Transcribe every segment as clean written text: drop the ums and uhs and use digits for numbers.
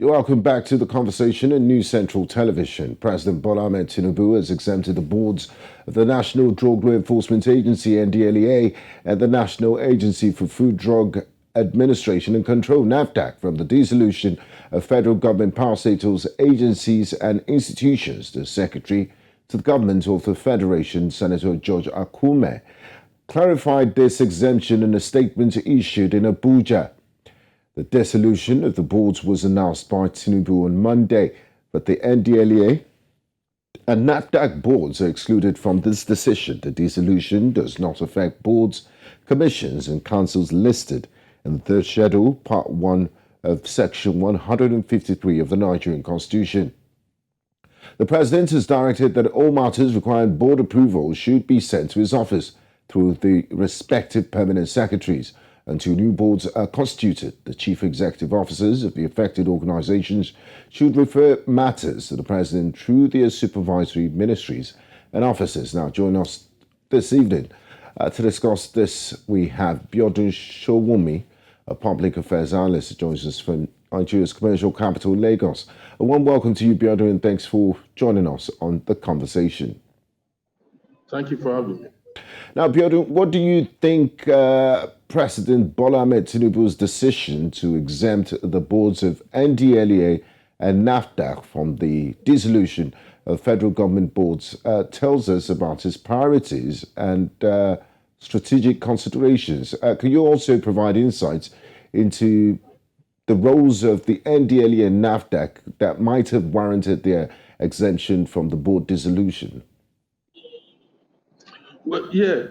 Welcome back to the conversation on News Central Television. President Bola Tinubu has exempted the boards of the National Drug Law Enforcement Agency, NDLEA, and the National Agency for Food, Drug Administration and Control, NAFDAC, from the dissolution of federal government parastatals, agencies and institutions. The Secretary to the Government of the Federation, Senator George Akume, clarified this exemption in a statement issued in Abuja. The dissolution of the boards was announced by Tinubu on Monday, but the NDLEA and NAFDAC boards are excluded from this decision. The dissolution does not affect boards, commissions and councils listed in the third schedule, part 1 of section 153 of the Nigerian Constitution. The President has directed that all matters requiring board approval should be sent to his office through the respective permanent secretaries until new boards are constituted. The chief executive officers of the affected organizations should refer matters to the President through their supervisory ministries and offices. Now, join us this evening to discuss this. We have Biodun Sowunmi, a public affairs analyst, who joins us from Nigeria's commercial capital, Lagos. A warm welcome to you, Biodun, and thanks for joining us on the conversation. Thank you for having me. Now, Biodun, what do you think President Bola Tinubu's decision to exempt the boards of NDLEA and NAFDAC from the dissolution of federal government boards tells us about his priorities and strategic considerations? Can you also provide insights into the roles of the NDLEA and NAFDAC that might have warranted their exemption from the board dissolution? Well, yeah.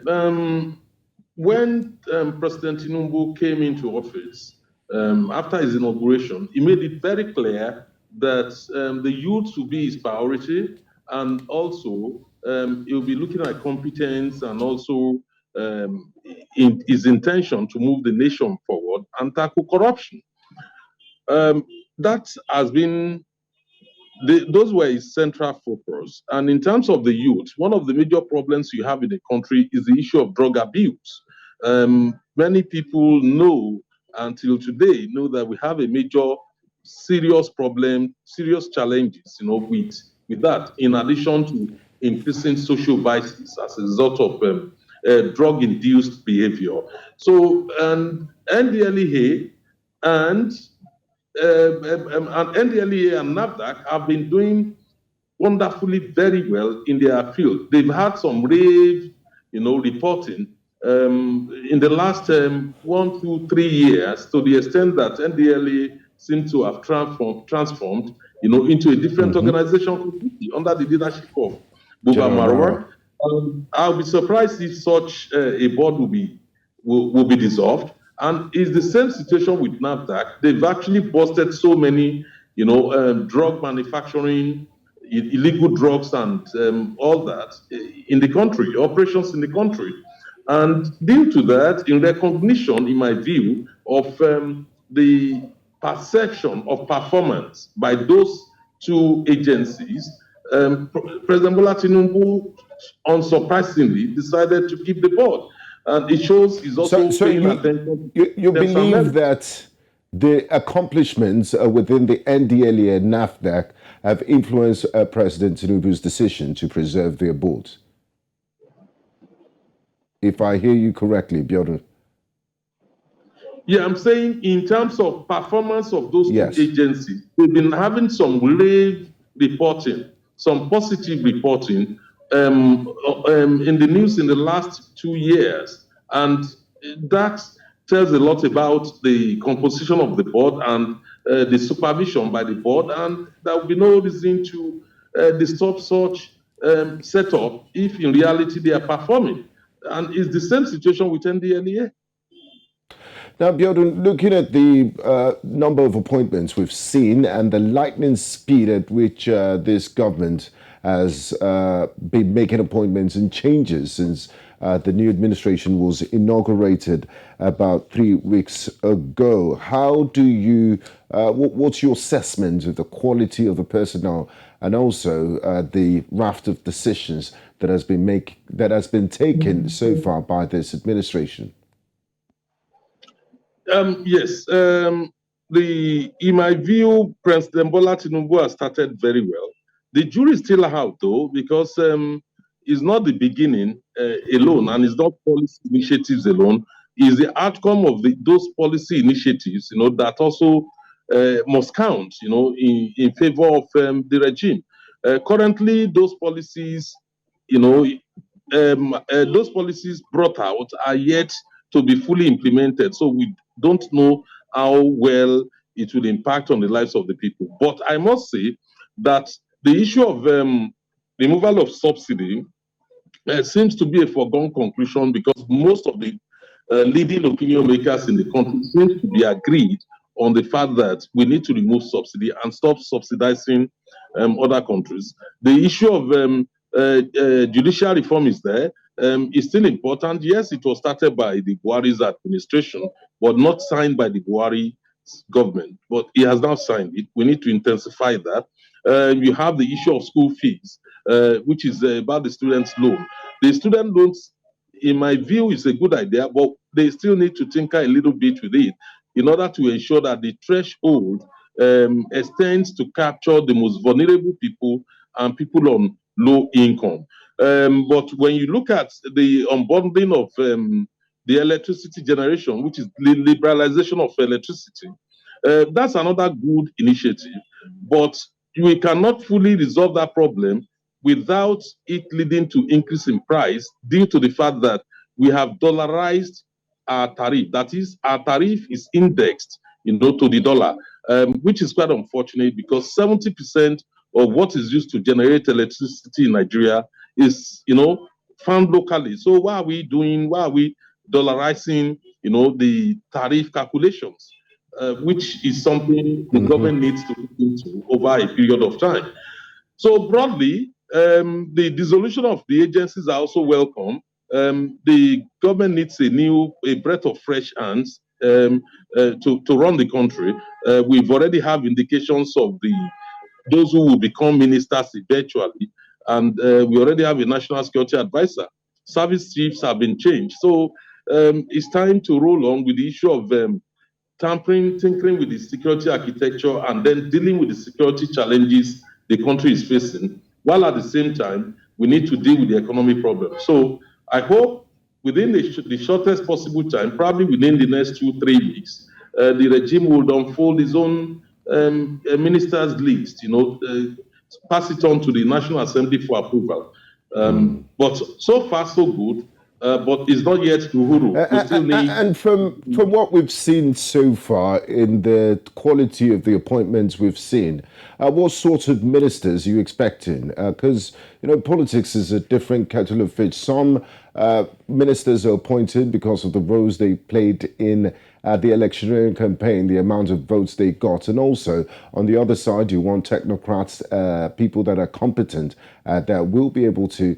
When President Tinubu came into office, after his inauguration, he made it very clear that the youth will be his priority, and also he will be looking at competence and also in his intention to move the nation forward and tackle corruption. That has been those were his central focus. And in terms of the youth, one of the major problems you have in the country is the issue of drug abuse. Many people know, until today, know that we have a major, serious problem, serious challenges, with that, in addition to increasing social vices as a result of drug-induced behavior. So, NDLEA and NDLEA and NAFDAC have been doing wonderfully very well in their field. They've had some rave, reporting in the last 1, 2, 3 years, to the extent that NDLEA seems to have transformed, into a different organization completely under the leadership of Buba Marwa. I'll be surprised if such a board will be dissolved. And it's the same situation with NAFDAC. They've actually busted so many, drug manufacturing, illegal drugs, and all that in the country, operations in the country. And due to that, in recognition, in my view, of the perception of performance by those two agencies, President Bola Tinubu, unsurprisingly, decided to keep the board. And it shows he's also paying attention. You believe that the accomplishments within the NDLEA and NAFDAC have influenced President Tinubu's decision to preserve their boards? If I hear you correctly, Biodun. Yeah, I'm saying in terms of performance of those two agencies, they've been having some rave reporting, some positive reporting in the news in the last 2 years, and that tells a lot about the composition of the board and the supervision by the board, and there will be no reason to disturb such setup if in reality they are performing. And it's the same situation with NDLEA. Now, Biodun, looking at the number of appointments we've seen and the lightning speed at which this government has been making appointments and changes since the new administration was inaugurated about 3 weeks ago, how do you, what's your assessment of the quality of the personnel and also the raft of decisions that has been taken so far by this administration? Yes. in my view, President Bola Tinubu has started very well. The jury is still out, though, because it's not the beginning alone, and it's not policy initiatives alone. It's the outcome of those policy initiatives, that also must count, in favor of the regime. Currently, those policies, those policies brought out are yet to be fully implemented. So we don't know how well it will impact on the lives of the people. But I must say that the issue of removal of subsidy seems to be a foregone conclusion, because most of the leading opinion makers in the country seem to be agreed on the fact that we need to remove subsidy and stop subsidizing other countries. The issue of judicial reform is there. Is still important. Yes, it was started by the Buhari's administration, but not signed by the Buhari government. But he has now signed it. We need to intensify that. You have the issue of school fees, which is about the students' loan. The student loans, in my view, is a good idea, but they still need to tinker a little bit with it in order to ensure that the threshold extends to capture the most vulnerable people and people on low income. But when you look at the unbundling of the electricity generation, which is the liberalization of electricity, that's another good initiative. But we cannot fully resolve that problem without it leading to increase in price, due to the fact that we have dollarized our tariff. That is, our tariff is indexed, to the dollar, which is quite unfortunate, because 70% of what is used to generate electricity in Nigeria is, found locally. So why are we dollarizing, the tariff calculations, which is something the government needs to look into over a period of time. So broadly, the dissolution of the agencies are also welcome. The government needs a breath of fresh hands to run the country. We've already have indications of those who will become ministers eventually, and we already have a national security advisor. Service chiefs have been changed. So it's time to roll on with the issue of tinkering with the security architecture, and then dealing with the security challenges the country is facing, while at the same time, we need to deal with the economic problem. So I hope within the shortest possible time, probably within the next 2-3 weeks, the regime will unfold its own ministers' list, pass it on to the National Assembly for approval. But so far, so good. But it's not yet Uhuru. We still need. And from what we've seen so far in the quality of the appointments we've seen, what sort of ministers are you expecting? Because politics is a different kettle of fish. Some ministers are appointed because of the roles they played in the electioneering campaign, the amount of votes they got, and also on the other side, you want technocrats, people that are competent, that will be able to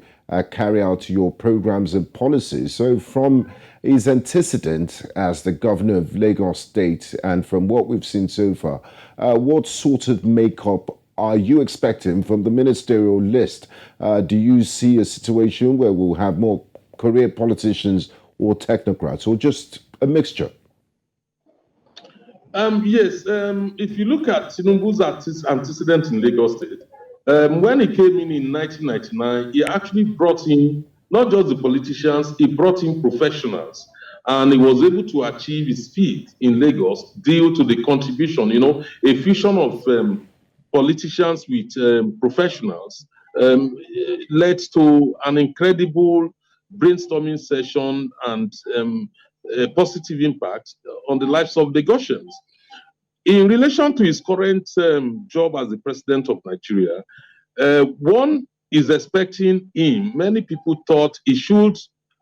carry out your programs and policies. So from his antecedent as the governor of Lagos State, and from what we've seen so far, what sort of makeup are you expecting from the ministerial list? Do you see a situation where we'll have more career politicians or technocrats, or just a mixture? Yes, if you look at Tinubu's antecedent in Lagos State, when he came in 1999, he actually brought in not just the politicians, he brought in professionals. And he was able to achieve his feat in Lagos due to the contribution, a fusion of politicians with professionals led to an incredible brainstorming session and a positive impact on the lives of Lagosians. In relation to his current job as the president of Nigeria, one is expecting him. Many people thought he should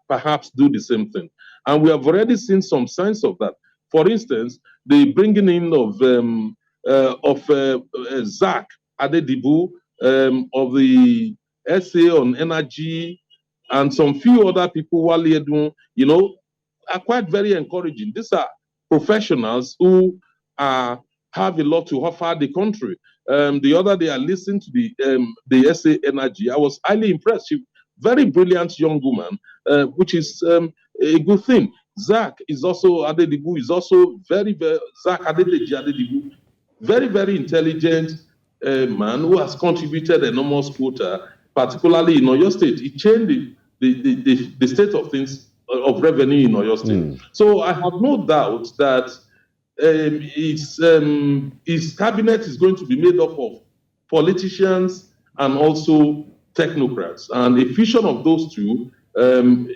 perhaps do the same thing. And we have already seen some signs of that. For instance, the bringing in of Zach Adedibu, of the essay on energy, and some few other people, Wale, are quite very encouraging. These are professionals who have a lot to offer the country. The other day, I listened to the essay energy. I was highly impressed. Very brilliant young woman, which is a good thing. Zach is also Adedibu is also Zach Adedeji Adedibu, very, very intelligent man who has contributed enormous quota, particularly in Oyo State. He changed the state of things of revenue in Oyo State. So I have no doubt that his cabinet is going to be made up of politicians and also technocrats. And a fusion of those two,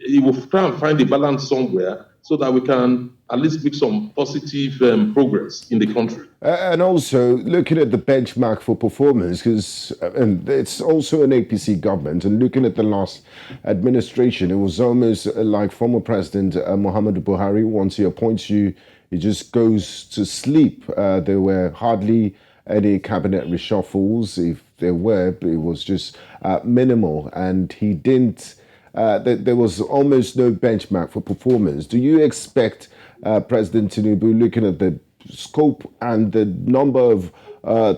he will try and find a balance somewhere so that we can at least make some positive progress in the country. And also looking at the benchmark for performance, because it's also an APC government, and looking at the last administration, it was almost like former President Muhammadu Buhari. Once he appoints you, he just goes to sleep. There were hardly any cabinet reshuffles. If there were, it was just minimal, and he didn't. There was almost no benchmark for performance. Do you expect President Tinubu, looking at the scope and the number of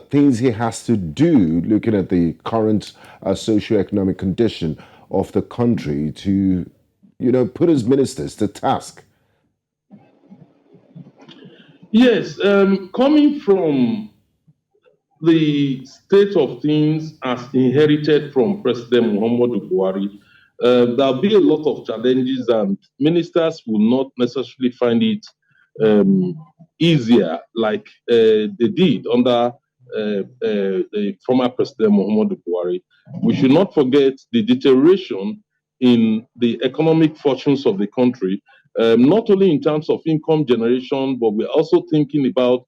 things he has to do, looking at the current socio-economic condition of the country, to, put his ministers to task? Yes, coming from the state of things as inherited from President Muhammadu Buhari, there'll be a lot of challenges, and ministers will not necessarily find it easier like they did under the former President Muhammadu Buhari. We should not forget the deterioration in the economic fortunes of the country, not only in terms of income generation, but we're also thinking about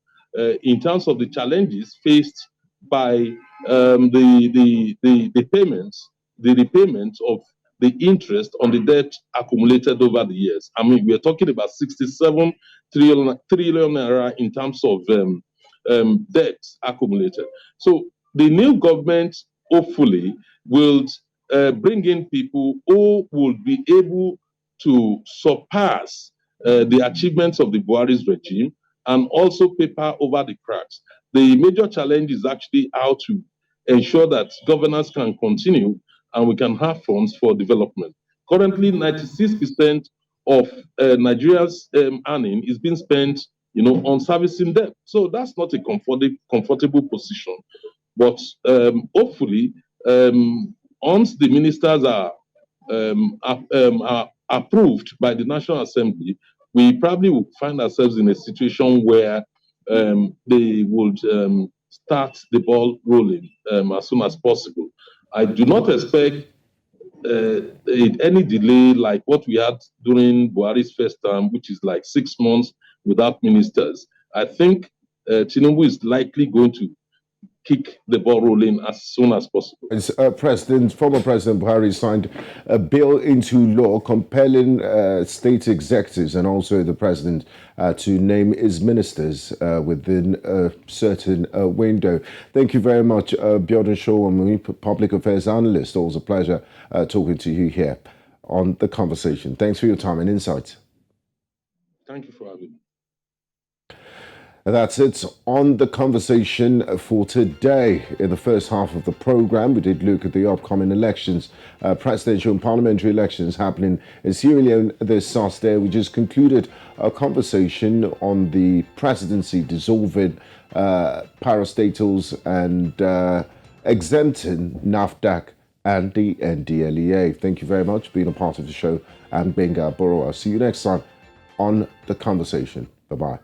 in terms of the challenges faced by the payments, the repayment of the interest on the debt accumulated over the years. I mean, we're talking about 67 trillion naira in terms of debt accumulated. So the new government hopefully will bring in people who will be able to surpass the achievements of the Buhari's regime and also paper over the cracks. The major challenge is actually how to ensure that governance can continue and we can have funds for development. Currently, 96% of Nigeria's earning is being spent, on servicing debt. So that's not a comfortable position. But hopefully, once the ministers are approved by the National Assembly, we probably will find ourselves in a situation where they would start the ball rolling as soon as possible. I do not expect any delay like what we had during Buhari's first term, which is like 6 months without ministers. I think Tinubu is likely going to kick the ball rolling as soon as possible. Former President Buhari signed a bill into law compelling state executives and also the president to name his ministers within a certain window. Thank you very much, Biodun Sowunmi, public affairs analyst. Always a pleasure talking to you here on The Conversation. Thanks for your time and insights. Thank you for having me. That's it on The Conversation for today. In the first half of the program, we did look at the upcoming elections, presidential and parliamentary elections happening in Sierra Leone this Saturday. We just concluded a conversation on the presidency dissolving parastatals and exempting NAFDAC and the NDLEA. Thank you very much for being a part of the show. I'm Benga Borough. I'll see you next time on The Conversation. Bye-bye.